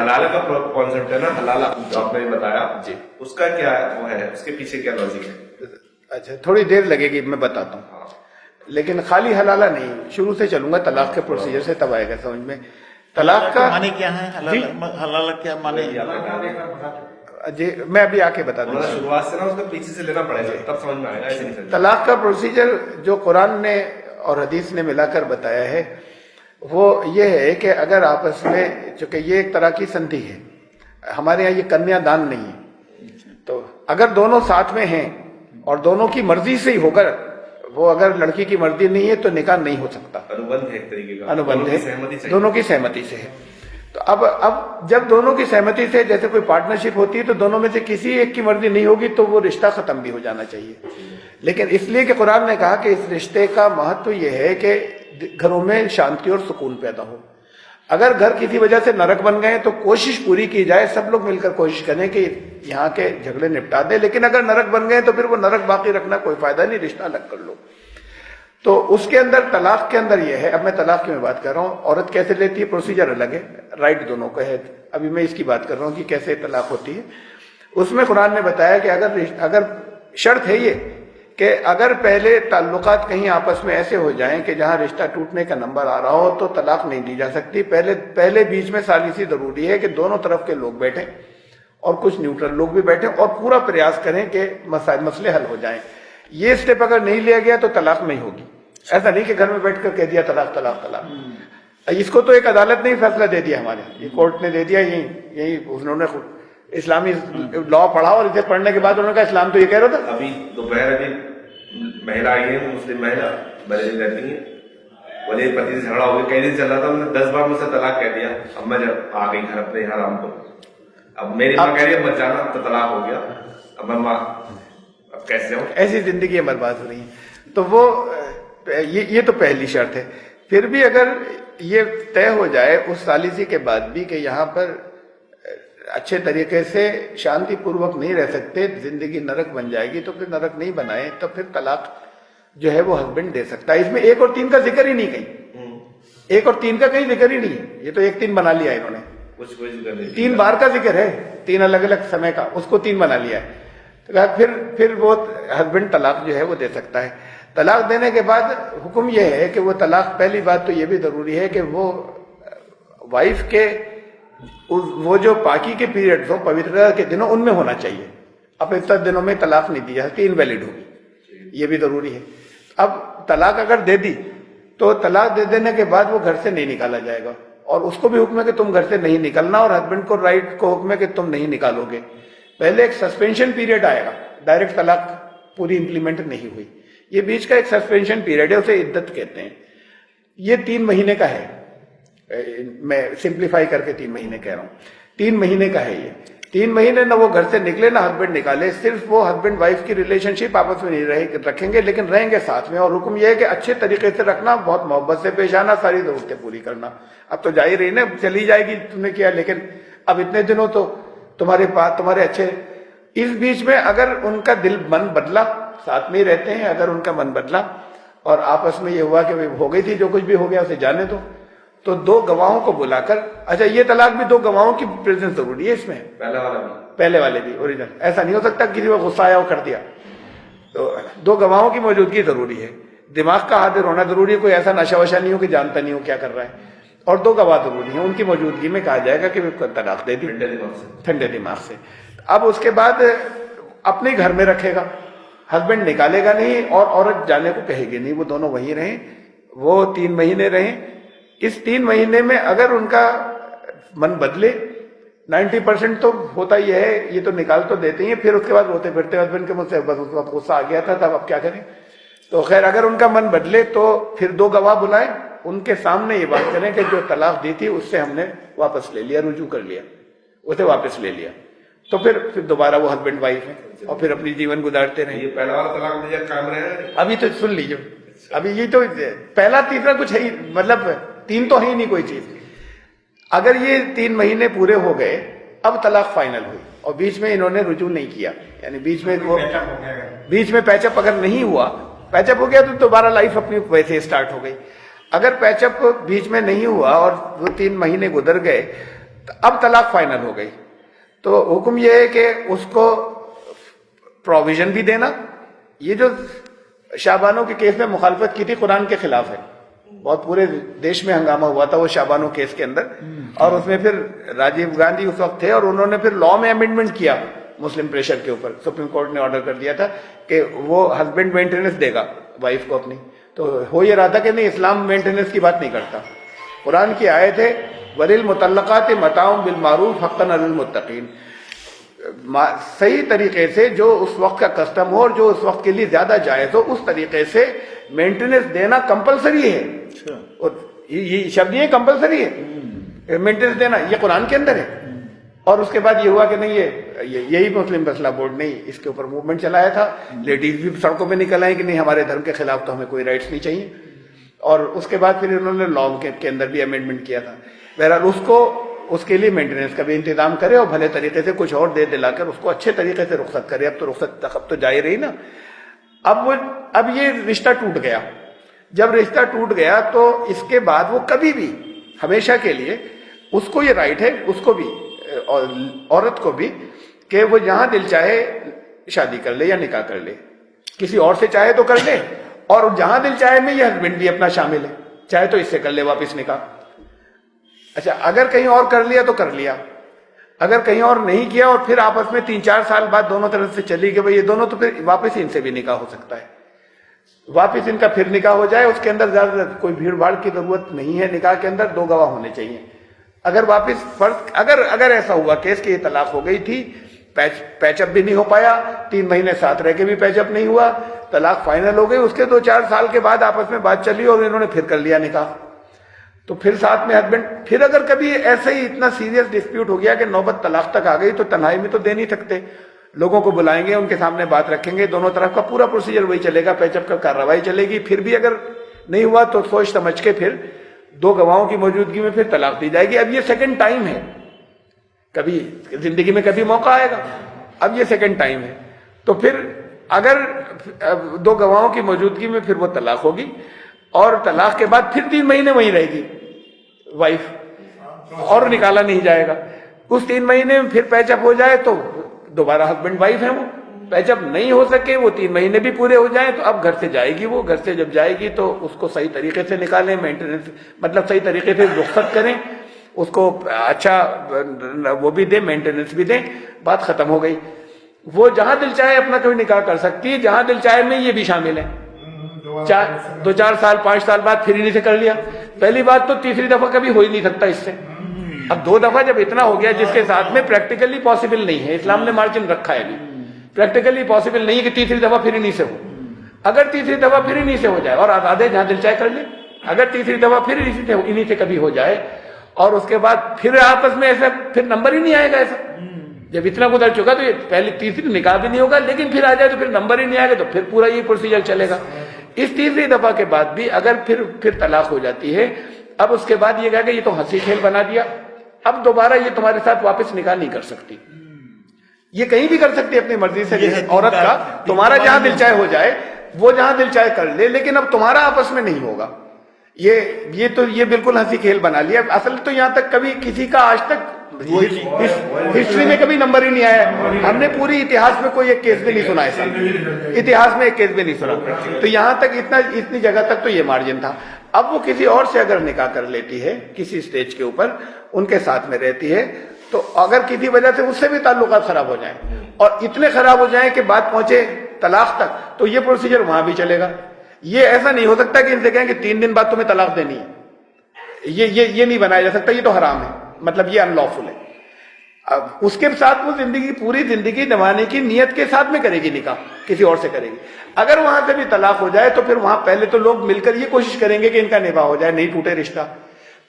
حلال کا کانسیپٹ ہے نا، حلال جو آپ نے بتایا جی، اس کا کیا وہ ہے، اس کے پیچھے کیا لاجک ہے؟ اچھا تھوڑی دیر لگے گی، میں بتاتا ہوں، لیکن خالی حلالہ نہیں، شروع سے چلوں گا طلاق کے پروسیجر سے، تب آئے گا سمجھ میں. طلاق کا معنی کیا ہے؟ حلال کیا معنی؟ جی میں ابھی آ کے بتا دوں. شروعات سے نا اس کو پیچھے سے لینا پڑے گا تب سمجھ میں آئے گا، ایسے نہیں سمجھ. طلاق کا پروسیجر جو قرآن نے اور حدیث نے ملا کر بتایا ہے وہ یہ ہے کہ اگر آپس میں، چونکہ یہ ایک طرح کی سندھی ہے، ہمارے یہاں یہ کنیا دان نہیں ہے، تو اگر دونوں ساتھ میں ہیں اور دونوں کی مرضی سے ہی ہوگا، وہ اگر لڑکی کی مرضی نہیں ہے تو نکاح نہیں ہو سکتا. انوبندھ ہے ایک طریقے کا، انوبندھ ہے، دونوں کی سہمتی سے ہے. تو اب جب دونوں کی سہمتی سے جیسے کوئی پارٹنرشپ ہوتی ہے تو دونوں میں سے کسی ایک کی مرضی نہیں ہوگی تو وہ رشتہ ختم بھی ہو جانا چاہیے. لیکن اس لیے کہ قرآن نے کہا کہ اس رشتے کا مہتو یہ ہے کہ گھروں میں شانتی اور سکون پیدا ہو. اگر گھر کسی وجہ سے نرک بن گئے تو کوشش پوری کی جائے، سب لوگ مل کر کوشش کریں کہ یہاں کے جھگڑے نپٹا دیں، لیکن اگر نرک بن گئے تو پھر وہ نرک باقی رکھنا کوئی فائدہ نہیں، رشتہ الگ کر لو. تو اس کے اندر طلاق کے اندر یہ ہے، اب میں طلاق کی میں بات کر رہا ہوں، عورت کیسے لیتی ہے پروسیجر الگ ہے، رائٹ دونوں کا ہے. ابھی میں اس کی بات کر رہا ہوں کہ کیسے طلاق ہوتی ہے. اس میں قرآن نے بتایا کہ اگر شرط ہے یہ کہ اگر پہلے تعلقات کہیں آپس میں ایسے ہو جائیں کہ جہاں رشتہ ٹوٹنے کا نمبر آ رہا ہو تو طلاق نہیں دی جا سکتی. پہلے بیچ میں ثالثی ضروری ہے کہ دونوں طرف کے لوگ بیٹھیں اور کچھ نیوٹرل لوگ بھی بیٹھیں اور پورا پریاس کریں کہ مسئلے حل ہو جائیں. یہ اسٹیپ اگر نہیں لیا گیا تو طلاق نہیں ہوگی. ایسا نہیں کہ گھر میں بیٹھ کر کہہ دیا طلاق طلاق طلاق. اس کو تو ایک عدالت نے فیصلہ دے دیا، ہمارے یہ کورٹ نے دے دیا. یہی انہوں نے اسلامی لا پڑھا اور اسے پڑھنے کے بعد انہوں نے کہا اسلام تو یہ کہہ رہا تھا. ابھی دوپہر ابھی مہیلا آئی ہے، مسلم مہیلا بریلی رہتی ہے، ولی پتی سے جھگڑا ہو گیا، کئی دن چل رہا تھا، انہوں نے 10 بار مجھ سے طلاق کہہ دیا. اب میں جب آ گئی گھر اپنے یہاں رام کو، اب میری ماں کہہ رہی ہے بچانا، تو طلاق ہو گیا. اب میں ماں اب کیسے جاؤں؟ ایسی زندگی برباد ہو رہی ہے. تو وہ یہ تو پہلی شرط ہے. پھر بھی اگر یہ طے ہو جائے اس ثالثی کے بعد بھی کہ یہاں پر اچھے طریقے سے شانتی پوروک نہیں رہ سکتے، زندگی نرک بن جائے گی، تو پھر نرک نہیں بنائے تو پھر طلاق جو ہے وہ ہسبینڈ دے سکتا ہے. اس میں 1 اور 3 کا ذکر ہی نہیں کہیں، 1 اور 3 کا کہیں ذکر ہی نہیں ہے. یہ تو 1 3 بنا لیا انہوں نے، کچھ ذکر نہیں. 3 بار کا ذکر ہے، 3 الگ الگ سمے کا، اس کو 3 بنا لیا ہے. پھر وہ ہسبینڈ طلاق جو ہے وہ دے سکتا ہے. طلاق دینے کے بعد حکم یہ ہے کہ وہ طلاق، پہلی بات تو یہ بھی ضروری ہے کہ وہ وائف کے وہ جو پاکی کے پیریڈز ہوں، پوترتا کے دنوں، ان میں ہونا چاہیے. اپوتر دنوں میں طلاق نہیں دی جا سکتی، انویلڈ ہوگی، یہ بھی ضروری ہے. اب طلاق اگر دے دی تو طلاق دے دینے کے بعد وہ گھر سے نہیں نکالا جائے گا، اور اس کو بھی حکم ہے کہ تم گھر سے نہیں نکلنا، اور ہسبینڈ کو رائٹ کو حکم ہے کہ تم نہیں نکالو گے. پہلے ایک سسپینشن پیریڈ آئے گا، ڈائریکٹ طلاق پوری امپلیمنٹ نہیں ہوئی، یہ بیچ کا ایک سسپینشن پیریڈ ہے، اسے عدت کہتے ہیں. یہ 3 مہینے کا ہے، میں سمپلیفائی کر کے 3 مہینے کہہ رہا ہوں. 3 مہینے کا ہے یہ. 3 مہینے نہ وہ گھر سے نکلے نہ ہسبینڈ نکالے، صرف وہ ہسبینڈ وائف کی ریلیشن شپ آپس میں نہیں رکھیں گے، لیکن رہیں گے ساتھ میں. اور حکم یہ ہے کہ اچھے طریقے سے رکھنا، بہت محبت سے پیش آنا، ساری ضرورتیں پوری کرنا. اب تو جا ہی رہی نا، چلی جائے گی، تم نے کیا، لیکن اب اتنے دنوں تو تمہارے پاس تمہارے اچھے. اس بیچ میں اگر ان کا من بدلا، ساتھ میں ہی رہتے ہیں، اگر ان کا من بدلا اور آپس میں یہ ہوا کہ ہو گئی تھی جو کچھ بھی ہو گیا اسے جانے دو، تو 2 گواہوں کو بلا کر، اچھا یہ طلاق بھی 2 گواہوں کی پریزنس ضروری ہے اس میں، پہلے والے بھی اوریجنل. ایسا نہیں ہو سکتا کسی کو غصہ آیا وہ کر دیا. تو 2 گواہوں کی موجودگی ضروری ہے. دماغ کا حاضر ہونا ضروری ہے، کوئی ایسا نشہ وشا نہیں ہو کہ جانتا نہیں ہو کیا کر رہا ہے. اور 2 گواہ ضروری ہیں، ان کی موجودگی میں کہا جائے گا کہ طلاق دے دی ٹھنڈے دماغ سے. اب اس کے بعد اپنے گھر میں رکھے گا، ہسبینڈ نکالے گا نہیں اور عورت جانے کو کہے گی نہیں، وہ دونوں وہیں رہیں، وہ 3 مہینے رہیں. اس 3 مہینے میں اگر ان کا من بدلے، 90% تو ہوتا ہی ہے، یہ تو نکال تو دیتے ہیں، پھر اس کے بعد روتے پھرتے ہسبینڈ کے مجھ سے بس اس وقت غصہ آ گیا تھا، تب اب کیا کریں. تو خیر اگر ان کا من بدلے تو پھر 2 گواہ بلائیں، ان کے سامنے یہ بات کریں کہ جو طلاق دی تھی اس سے ہم نے واپس لے لیا، رجوع کر لیا، اسے واپس لے لیا. تو پھر دوبارہ وہ ہسبینڈ وائف ہیں اور پھر اپنی جیون گزارتے رہیں. یہ پہلا والا طلاق قائم رہے. ابھی تو سن لیجیے، ابھی یہ تو پہلا تیسرا کچھ ہے ہی، مطلب 3 تو ہے ہی نہیں کوئی چیز. اگر یہ 3 مہینے پورے ہو گئے، اب طلاق فائنل ہوئی اور بیچ میں انہوں نے رجوع نہیں کیا، یعنی بیچ میں پیچ اپ اگر نہیں ہوا، پیچ اپ ہو گیا تو دوبارہ لائف اپنی ویسے اسٹارٹ ہو گئی. اگر پیچ اپ بیچ میں نہیں ہوا اور وہ 3 مہینے گزر گئے اب طلاق فائنل ہو گئی تو حکم یہ ہے کہ اس کو پروویژن بھی دینا. یہ جو شاہبانو کے کیس میں مخالفت کی تھی قرآن کے خلاف ہے, بہت پورے دیش میں ہنگامہ ہوا تھا وہ شاہبانو کیس کے اندر, اور اس میں پھر راجیو گاندھی اس وقت تھے اور انہوں نے پھر لا میں امینڈمنٹ کیا مسلم پریشر کے اوپر. سپریم کورٹ نے آرڈر کر دیا تھا کہ وہ ہسبینڈ مینٹیننس دے گا وائف کو اپنی. تو ہو یہ رہا تھا کہ نہیں, اسلام مینٹیننس کی بات نہیں کرتا. قرآن کی آیت ہے وَلِلْمُطَلَّقَاتِ مَتَاعٌ بِالْمَعْرُوفِ حَقًّا عَلَى الْمُتَّقِينَ. صحیح طریقے سے جو اس وقت کا کسٹم ہو اور جو اس وقت کے لیے زیادہ جائز ہو اس طریقے سے مینٹیننس دینا کمپلسری ہے. اور یہ شبد یہ کمپلسری ہے مینٹیننس دینا, یہ قرآن کے اندر ہے. اور اس کے بعد یہ ہوا کہ نہیں, یہی مسلم مسئلہ بورڈ نے اس کے اوپر موومنٹ چلایا تھا. لیڈیز بھی سڑکوں پہ نکل آئیں کہ نہیں ہمارے دھرم کے خلاف تو ہمیں کوئی رائٹس نہیں چاہیے. اور اس کے بعد پھر انہوں نے لا کے اندر بھی امینڈمنٹ کیا تھا. بہرحال اس کے لیے مینٹیننس کا بھی انتظام کرے اور بھلے طریقے سے کچھ اور دے دلا کر اس کو اچھے طریقے سے رخصت کرے. اب تو جائے رہی نا. اب یہ رشتہ ٹوٹ گیا. جب رشتہ ٹوٹ گیا تو اس کے بعد وہ کبھی بھی ہمیشہ کے لیے اس کو یہ رائٹ ہے, اس کو بھی عورت کو بھی, کہ وہ جہاں دل چاہے شادی کر لے یا نکاح کر لے. کسی اور سے چاہے تو کر لے, اور جہاں دل چاہے میں یہ ہسبینڈ بھی اپنا شامل ہے, چاہے تو اس سے کر لے واپس نکاح. اچھا اگر کہیں اور کر لیا تو کر لیا, اگر کہیں اور نہیں کیا اور پھر آپس میں 3-4 سال بعد دونوں طرف سے چلی کہ بھئی یہ دونوں, تو پھر واپس ان سے بھی نکاح ہو سکتا ہے. واپس ان کا پھر نکاح ہو جائے. اس کے اندر زیادہ کوئی بھیڑ بھاڑ کی ضرورت نہیں ہے. نکاح کے اندر 2 گواہ ہونے چاہیے. اگر واپس فرض اگر ایسا ہوا کیس کہ یہ طلاق ہو گئی تھی, پیچ اپ بھی نہیں ہو پایا, 3 مہینے ساتھ رہ کے بھی پیچ اپ نہیں ہوا, طلاق فائنل ہو گئی, اس کے 2-4 سال کے بعد آپس میں بات چلی اور انہوں نے پھر کر لیا نکاح, تو پھر ساتھ میں ہسبینڈ, پھر اگر کبھی ایسے ہی اتنا سیریس ڈسپیوٹ ہو گیا کہ نوبت طلاق تک آ گئی, تو تنہائی میں تو دے نہیں سکتے. لوگوں کو بلائیں گے, ان کے سامنے بات رکھیں گے, دونوں طرف کا پورا پروسیجر وہی چلے گا, پیچ اپ کا کارروائی چلے گی. پھر بھی اگر نہیں ہوا تو سوچ سمجھ کے پھر 2 گواہوں کی موجودگی میں پھر طلاق دی جائے گی. اب یہ سیکنڈ ٹائم ہے, کبھی زندگی میں کبھی موقع آئے گا, اب یہ سیکنڈ ٹائم ہے. تو پھر اگر 2 گواہوں کی موجودگی میں پھر وہ طلاق ہوگی, اور طلاق کے بعد پھر 3 مہینے وہیں رہے گی وائف, اور نکالا نہیں جائے گا. اس 3 مہینے میں پھر پیچ اپ ہو جائے تو دوبارہ ہسبینڈ وائف ہے. وہ پیچ اپ نہیں ہو سکے, وہ 3 مہینے بھی پورے ہو جائیں, تو اب گھر سے جائے گی. وہ گھر سے جب جائے گی تو اس کو صحیح طریقے سے نکالیں, مینٹیننس مطلب صحیح طریقے سے رخصت کریں, اس کو اچھا وہ بھی دیں, مینٹیننس بھی دیں, بات ختم ہو گئی. وہ جہاں دل چاہے اپنا کوئی نکاح کر سکتی ہے, جہاں دل چاہے میں یہ بھی شامل ہے. 2-4 سال 5 سال بعد پھر انہیں سے کر لیا. پہلی بات تو تیسری دفعہ کبھی ہو ہی نہیں سکتا اس سے. اب 2 دفعہ جب اتنا ہو گیا جس کے ساتھ میں پریکٹیکلی پاسبل نہیں ہے, اسلام نے مارجن رکھا ہے بھی, پریکٹیکلی پاسبل نہیں ہے کہ تیسری دفعہ پھر انہیں سے ہو. اگر تیسری دفعہ پھر انہیں سے ہو جائے, اور آزادے جہاں دل چاہے کر لے, اگر تیسری دفعہ پھر انہیں سے کبھی ہو جائے, اور اس کے بعد پھر آپس میں ایسا پھر نمبر ہی نہیں آئے گا. ایسا جب اتنا گزر چکا تو یہ پہلی تیسری نکاح بھی نہیں ہوگا, لیکن پھر آ جائے تو پھر نمبر ہی نہیں آئے گا, تو پھر پورا یہ پروسیجر چلے گا. اس تیسری دفعہ کے بعد بھی اگر پھر طلاق ہو جاتی ہے, اب اس کے بعد یہ کہا کہ یہ تو ہنسی کھیل بنا دیا, اب دوبارہ یہ تمہارے ساتھ واپس نکاح نہیں کر سکتی. یہ کہیں بھی کر سکتی ہے اپنی مرضی سے, لیکن عورت کا تمہارا جہاں دل چاہے ہو جائے, وہ جہاں دل چاہے کر لے, لیکن اب تمہارا آپس میں نہیں ہوگا. یہ بالکل ہنسی کھیل بنا لیا. اصل تو یہاں تک کبھی کسی کا آج تک ہسٹری میں کبھی نمبر ہی نہیں آیا. ہم نے پوری اتہاس میں کوئی ایک کیس بھی نہیں سنا, ایسا اتہاس میں ایک کیس بھی نہیں سنا. تو یہاں تک اتنی جگہ تک تو یہ مارجن تھا. اب وہ کسی اور سے اگر نکاح کر لیتی ہے کسی سٹیج کے اوپر, ان کے ساتھ میں رہتی ہے, تو اگر کسی وجہ سے اس سے بھی تعلقات خراب ہو جائیں, اور اتنے خراب ہو جائیں کہ بات پہنچے طلاق تک, تو یہ پروسیجر وہاں بھی چلے گا. یہ ایسا نہیں ہو سکتا کہ ان سے کہیں کہ 3 دن بعد تمہیں طلاق دینی ہے. یہ نہیں بنایا جا سکتا, یہ تو حرام ہے, مطلب یہ ان لافل ہے. اب اس کے ساتھ وہ پوری زندگی نبھانے کی نیت کے ساتھ میں کرے گی نکاح, کسی اور سے کرے گی. اگر وہاں سے بھی طلاق ہو جائے تو پھر وہاں پہلے تو لوگ مل کر یہ کوشش کریں گے کہ ان کا نباہ ہو جائے, نہیں ٹوٹے رشتہ,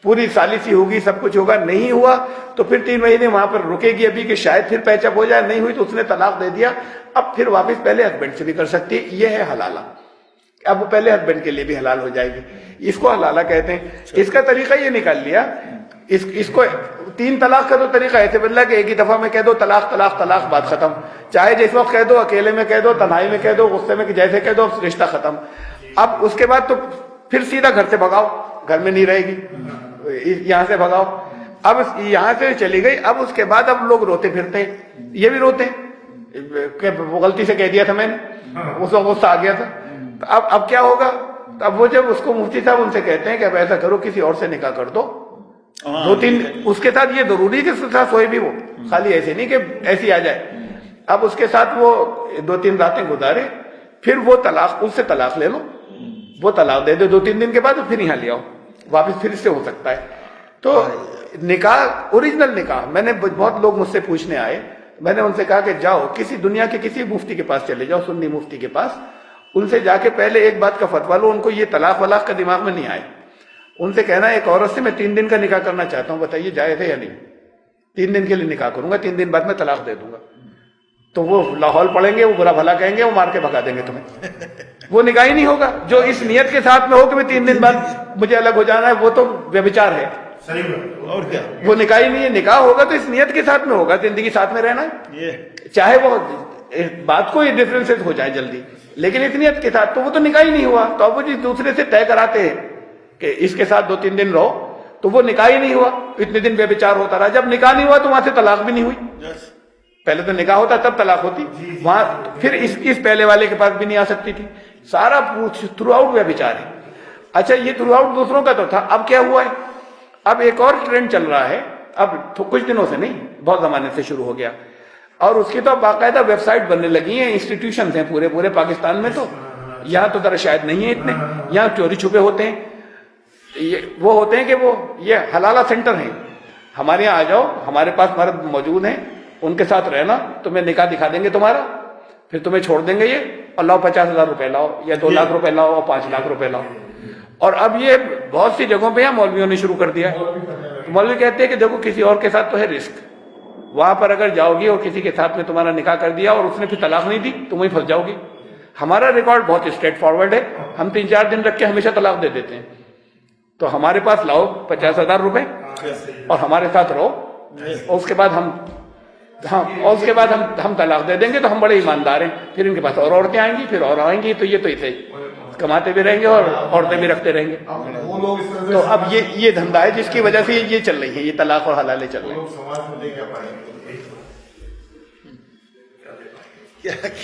پوری ثالثی ہوگی, سب کچھ ہوگا. نہیں ہوا تو پھر 3 مہینے وہاں پر رکے گی ابھی کہ شاید پھر پیچ اپ ہو جائے. نہیں ہوئی تو اس نے طلاق دے دیا, اب پھر واپس پہلے ہسبینڈ سے بھی کر سکتی ہے. یہ ہے حلالہ. اب وہ پہلے ہسبینڈ کے لیے بھی حلال ہو جائے گی. اس کو حلالہ کہتے ہیں. اس کا طریقہ یہ نکال لیا, اس کو 3 طلاق کا تو طریقہ ایسے بدلا کہ ایک ہی دفعہ میں کہہ دو طلاق طلاق طلاق, بات ختم. چاہے جس وقت کہہ دو, اکیلے میں کہہ دو, تنہائی میں کہہ دو, غصے میں جیسے کہہ دو, رشتہ ختم. اب اس کے بعد تو پھر سیدھا گھر سے بھگاؤ, گھر میں نہیں رہے گی, یہاں سے بھگاؤ. اب یہاں سے چلی گئی، اب اس کے بعد اب لوگ روتے پھرتے ہیں، یہ بھی روتے ہیں کہ وہ غلطی سے کہہ دیا تھا میں نے، اس وقت غصہ آ گیا تھا. تو اب کیا ہوگا؟ اب وہ جب اس کو مفتی صاحب ان سے کہتے ہیں کہ اب ایسا کرو کسی اور سے نکاح کر دو، 2-3 اس کے ساتھ یہ ضروری ہے کہ اس کے ساتھ سوئے بھی وہ، خالی ایسے نہیں کہ ایسی آ جائے. اب اس کے ساتھ وہ 2-3 راتیں گزارے، پھر وہ طلاق، اس سے طلاق لے لو، وہ طلاق دے دے 2-3 دن کے بعد، پھر یہاں لے آؤ واپس، پھر اس سے ہو سکتا ہے. تو نکاح، اوریجنل نکاح، میں نے بہت لوگ مجھ سے پوچھنے آئے، میں نے ان سے کہا کہ جاؤ کسی دنیا کے کسی مفتی کے پاس چلے جاؤ، سنی مفتی کے پاس، ان سے جا کے پہلے ایک بات کا فتویٰ لو، ان کو یہ طلاق ولاق کا دماغ میں نہیں آئے. ان سے کہنا ایک عورت سے میں 3 دن کا نکاح کرنا چاہتا ہوں، بتائیے جائز ہے یا نہیں؟ 3 دن کے لیے نکاح کروں گا، 3 دن بعد میں طلاق دے دوں گا. تو وہ لاہور پڑیں گے، وہ برا بھلا کہیں گے، وہ مار کے بھگا دیں گے تمہیں. وہ نکاح ہی نہیں ہوگا. جو اس نیت کے ساتھ میں ہو کہ میں 3 دن بعد مجھے الگ ہو جانا ہے، وہ تو ویبچار ہے. اور کیا، وہ نکاح ہی نہیں ہے. نکاح ہوگا تو اس نیت کے ساتھ میں ہوگا، زندگی ساتھ میں رہنا ہے، یہ چاہے وہ بات کو یہ ڈفرینسز ہو جائے جلدی، لیکن اس نیت کے ساتھ تو وہ تو نکاح ہی نہیں ہوا. تو اب وہ جس دوسرے سے طے کراتے ہیں کہ اس کے ساتھ 2-3 دن رہو، تو وہ نکاح ہی نہیں ہوا، اتنے دن بے بچار ہوتا رہا. جب نکاح نہیں ہوا تو وہاں سے طلاق بھی نہیں ہوئی. پہلے تو نکاح ہوتا تب طلاق ہوتی، وہاں پھر اس پہلے والے کے پاس بھی نہیں آ سکتی تھی. سارا تھرو آؤٹ بے بچار ہے. اچھا یہ تھرو آؤٹ دوسروں کا تو تھا، اب کیا ہوا ہے؟ اب ایک اور ٹرینڈ چل رہا ہے، اب کچھ دنوں سے نہیں، بہت زمانے سے شروع ہو گیا، اور اس کی تو اب باقاعدہ ویب سائٹ بننے لگی ہیں، انسٹیٹیوشنز ہیں پورے پاکستان میں. تو یہاں تو ذرا شاید نہیں ہے اتنے، یہاں چوری چھپے ہوتے ہیں. وہ ہوتے ہیں کہ وہ یہ حلالہ سینٹر ہیں، ہمارے یہاں آ جاؤ، ہمارے پاس مرد موجود ہیں، ان کے ساتھ رہنا، تمہیں نکاح دکھا دیں گے تمہارا، پھر تمہیں چھوڑ دیں گے، یہ اور لاؤ 50,000 روپے لاؤ، یا 2 لاکھ روپے لاؤ، اور 5 لاکھ روپے لاؤ. اور اب یہ بہت سی جگہوں پہ یہاں مولویوں نے شروع کر دیا ہے. مولوی کہتے ہیں کہ دیکھو کسی اور کے ساتھ تو ہے رسک، وہاں پر اگر جاؤ گی اور کسی کے ساتھ میں تمہارا نکاح کر دیا اور اس نے پھر طلاق نہیں دی تو وہیں پھنس جاؤ گی. ہمارا ریکارڈ بہت اسٹریٹ فارورڈ ہے، ہم 3-4 دن رکھ کے ہمیشہ طلاق دے دیتے ہیں. تو ہمارے پاس لاؤ 50,000 روپے اور ہمارے ساتھ رہو، اور اس کے بعد ہم طلاق دے دیں گے. تو ہم بڑے ایماندار ہیں. پھر ان کے پاس اور عورتیں آئیں گی، پھر اور آئیں گی، تو یہ تو اسے کماتے بھی رہیں گے اور عورتیں بھی رکھتے رہیں گے. تو اب یہ دھندا ہے جس کی وجہ سے یہ چل رہی ہے، یہ طلاق اور حلالے چل رہے ہیں.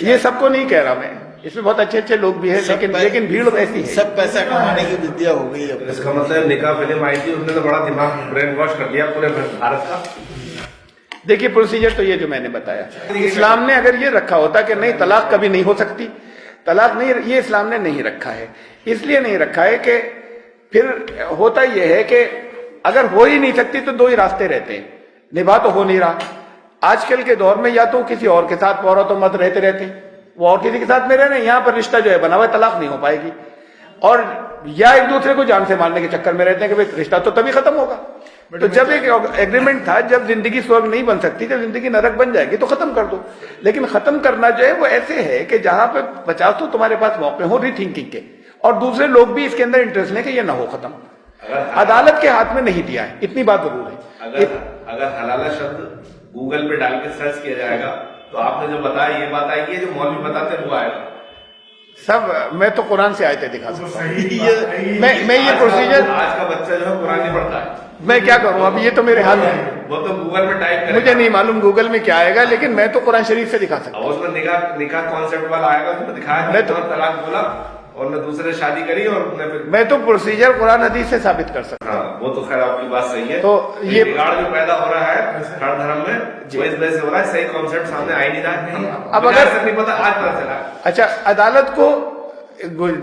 یہ سب کو نہیں کہہ رہا میں، اس میں بہت اچھے لوگ بھی ہیں، لیکن بھیڑ ایسی ہے. سب پیسہ کمانے کی ودیا ہو گئی اب. اس کا مطلب نکاح فلم آئی تھی، اس نے تو بڑا دماغ برین واش کر دیا پورے بھارت کا. دیکھیے پروسیجر تو یہ جو میں نے بتایا، اسلام نے اگر یہ رکھا ہوتا کہ نہیں طلاق کبھی نہیں ہو سکتی، طلاق نہیں، یہ اسلام نے نہیں رکھا ہے. اس لیے نہیں رکھا ہے کہ پھر ہوتا یہ ہے کہ اگر ہو ہی نہیں سکتی تو 2 ہی راستے رہتے ہیں، نباہ تو ہو نہیں رہا. آج کل کے دور میں یا تو کسی اور کے ساتھ عورت و مرد رہتے ہیں، وہ اور کسی کے ساتھ میں رہنے، یہاں پر رشتہ جو ہے بنا ہوا ہے، طلاق نہیں ہو پائے گی. اور یا ایک دوسرے کو جان سے مارنے کے چکر میں رہتے ہیں کہ رشتہ تو تبھی ختم ہوگا. تو جب ایک ایگریمنٹ تھا، جب زندگی سورگ نہیں بن سکتی، جب زندگی نرک بن جائے گی تو ختم کر دو. لیکن ختم کرنا جو ہے وہ ایسے ہے کہ جہاں پہ 50 تو تمہارے پاس موقع ہو ری تھنکنگ کے، اور دوسرے لوگ بھی اس کے اندر انٹرسٹ لیں کہ یہ نہ ہو ختم. عدالت کے ہاتھ میں نہیں دیا ہے، اتنی بات ضرور ہے. اگر حلالہ شبد گوگل پہ ڈال کے سرچ کیا جائے گا تو آپ نے جو بتایا یہ بات آئے گی، جو مولوی بتاتے ہیں وہ آئے گا. سب میں تو قرآن سے آیتیں دکھا سکتا ہوں. میں یہ پروسیجر، آج کا بچہ جو ہے قرآن نہیں پڑھتا ہے. میں کیا کروں، اب یہ تو میرے حال ہے، وہ تو گوگل میں ٹائپ کرے، مجھے نہیں معلوم گوگل میں کیا آئے گا، لیکن میں تو قرآن شریف سے دکھا سکتا ہوں. اس میں نکاح کانسیپٹ والا آئے گا، اس میں دکھایا میں تو طلاق بولا اور نے دوسرے شادی کری، اور میں تو پروسیجر قرآن حدیث سے ثابت کر سکتا ہوں. ہاں وہ تو خیر آپ کی بات صحیح ہے. تو یہ بگاڑ جو پیدا ہو رہا ہے ہر دھرم میں وہ اس وجہ سے ہو رہا ہے، صحیح کانسیپٹ سامنے آ ہی نہیں رہا. اب اگر نہیں پتا آج پتا چلا. اچھا، عدالت کو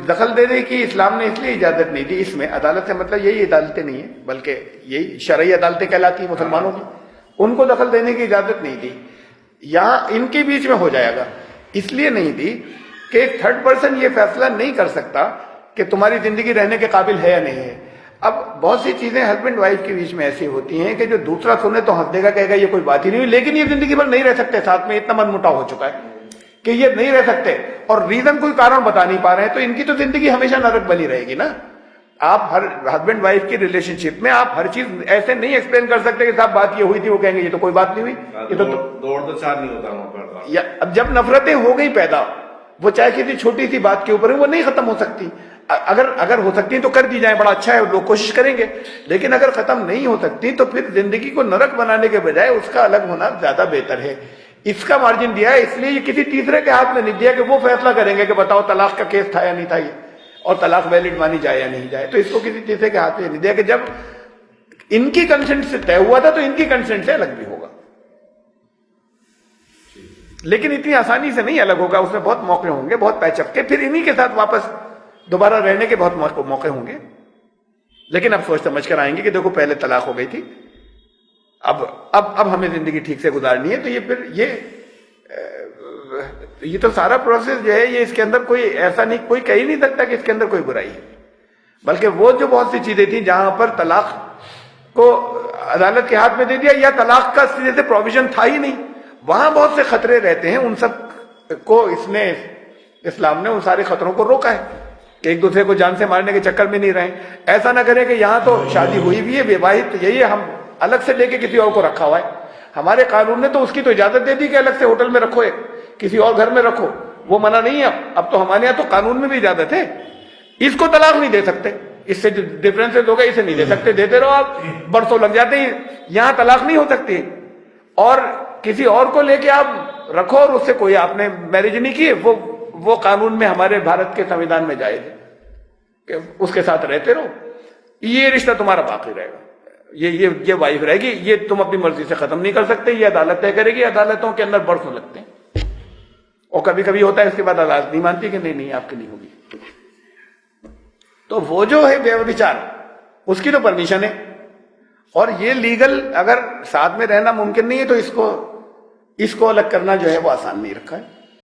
دخل دینے کی اسلام نے اس لیے اجازت نہیں دی. اس میں عدالت سے مطلب یہی عدالتیں نہیں ہیں، بلکہ یہی شرعی عدالتیں کہلاتی ہیں مسلمانوں کی، ان کو دخل دینے کی اجازت نہیں دی. یہاں ان کے بیچ میں ہو جائے گا، اس لیے نہیں دی کہ ایک 3rd پرسن یہ فیصلہ نہیں کر سکتا کہ تمہاری زندگی رہنے کے قابل ہے یا نہیں ہے. اب بہت سی چیزیں ہسبینڈ وائف کے بیچ میں ایسی ہوتی ہیں کہ جو دوسرا سنے تو ہنس دے گا، کہے گا یہ کوئی بات ہی نہیں ہوئی، لیکن یہ زندگی بھر نہیں رہ سکتے ساتھ میں، اتنا من مٹاؤ ہو چکا ہے کہ یہ نہیں رہ سکتے، اور ریزن کوئی کارن بتا نہیں پا رہے ہیں. تو ان کی تو زندگی ہمیشہ نرک بنی رہے گی نا. آپ ہر ہسبینڈ وائف کی ریلیشن شپ میں آپ ہر چیز ایسے نہیں ایکسپلین کر سکتے کہ صاحب بات یہ ہوئی تھی، وہ کہیں گے یہ تو کوئی بات نہیں ہوئی، یہ تو دوڑ تو چار نہیں ہوتا وہاں پر. اب جب نفرتیں ہو گئی پیدا، وہ چاہے کسی چھوٹی سی بات کے اوپر وہ نہیں ختم ہو سکتی. اگر ہو سکتی ہیں تو کر دی جائیں، بڑا اچھا ہے، لوگ کوشش کریں گے. لیکن اگر ختم نہیں ہو سکتی تو پھر زندگی کو نرک بنانے کے بجائے اس کا الگ ہونا زیادہ بہتر ہے. اس کا مارجن دیا ہے، اس لیے یہ کسی تیسرے کے ہاتھ میں نہیں دیا کہ وہ فیصلہ کریں گے کہ بتاؤ طلاق کا کیس تھا یا نہیں تھا یہ، اور طلاق ویلڈ مانی جائے یا نہیں جائے. تو اس کو کسی تیسرے کے ہاتھ میں نہیں دیا کہ جب ان کی کنسنٹ سے طے ہوا تھا تو ان کی کنسنٹ سے الگ بھی ہوگا. لیکن اتنی آسانی سے نہیں الگ ہوگا، اس میں بہت موقع ہوں گے، بہت پیچ اپ کے، پھر انہی کے ساتھ واپس دوبارہ رہنے کے بہت موقع ہوں گے. لیکن اب سوچ سمجھ کر آئیں گے کہ دیکھو پہلے طلاق ہو گئی تھی، اب ہمیں زندگی ٹھیک سے گزارنی ہے. تو یہ پھر یہ تو سارا پروسیس جو ہے یہ اس کے اندر کوئی ایسا نہیں، کوئی کہہ ہی نہیں سکتا کہ اس کے اندر کوئی برائی ہے. بلکہ وہ جو بہت سی چیزیں تھیں جہاں پر طلاق کو عدالت کے ہاتھ میں دے دیا یا طلاق کا سیدھے سے پروویژن تھا ہی نہیں، وہاں بہت سے خطرے رہتے ہیں. ان سب کو اسلام نے ان سارے خطروں کو روکا ہے کہ ایک دوسرے کو جان سے مارنے کے چکر میں نہیں رہیں. ایسا نہ کریں کہ یہاں تو شادی ہوئی بھی ہے، وواہت یہی ہے، ہم الگ سے لے کے کسی اور کو رکھا ہوا ہے. ہمارے قانون نے تو اس کی تو اجازت دے دی کہ الگ سے ہوٹل میں رکھو، ایک کسی اور گھر میں رکھو، وہ منع نہیں ہے. اب تو ہمارے یہاں تو قانون میں بھی اجازت ہے. اس کو طلاق نہیں دے سکتے، اس سے جو ڈفرینسز ہوگا اسے نہیں دے سکتے، دیتے رہو آپ، برسوں لگ جاتے ہیں. یہاں طلاق نہیں ہو سکتی، اور کسی اور کو لے کے آپ رکھو اور اس سے کوئی آپ نے میرج نہیں کی، وہ قانون میں ہمارے بھارت کے سنویدھان میں جائز ہے کہ اس کے ساتھ رہتے رہو. یہ رشتہ تمہارا باقی رہے گا، یہ وائف رہے گی، یہ تم اپنی مرضی سے ختم نہیں کر سکتے، یہ عدالت طے کرے گی. عدالتوں کے اندر برسوں لگتے ہیں، اور کبھی کبھی ہوتا ہے اس کے بعد عدالت نہیں مانتی کہ نہیں آپ کی نہیں ہوگی. تو وہ جو ہے بے وچار، اس کی تو پرمیشن ہے. اور یہ لیگل اگر ساتھ میں رہنا ممکن نہیں ہے تو اس کو الگ کرنا جو ہے وہ آسان نہیں رکھا ہے.